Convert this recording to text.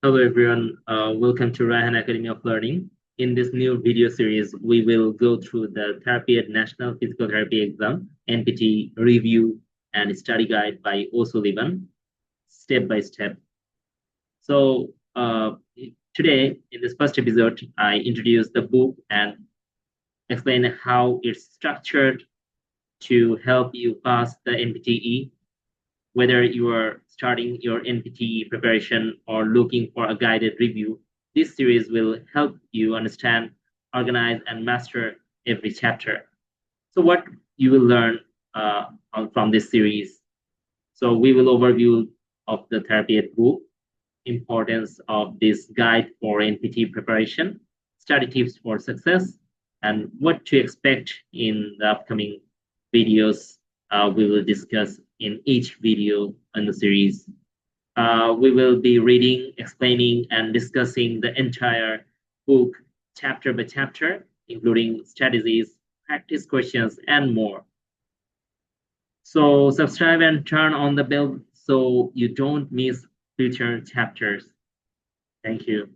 Hello everyone, welcome to Rayhan Academy of Learning. In this new video series, we will go through the TherapyEd National Physical Therapy Exam, NPTE review and study guide by Siegelman, step by step. So today, in this first episode, I introduce the book and explain how it's structured to help you pass the NPTE, whether you are starting your NPTE preparation or looking for a guided review. This series will help you understand, organize, and master every chapter. So what you will learn from this series. So we will overview of the TherapyEd book, importance of this guide for NPTE preparation, study tips for success, and what to expect in the upcoming videos we will discuss in each video in the series. We will be reading, explaining, and discussing the entire book chapter by chapter, including strategies, practice questions, and more. So subscribe and turn on the bell so you don't miss future chapters. Thank you.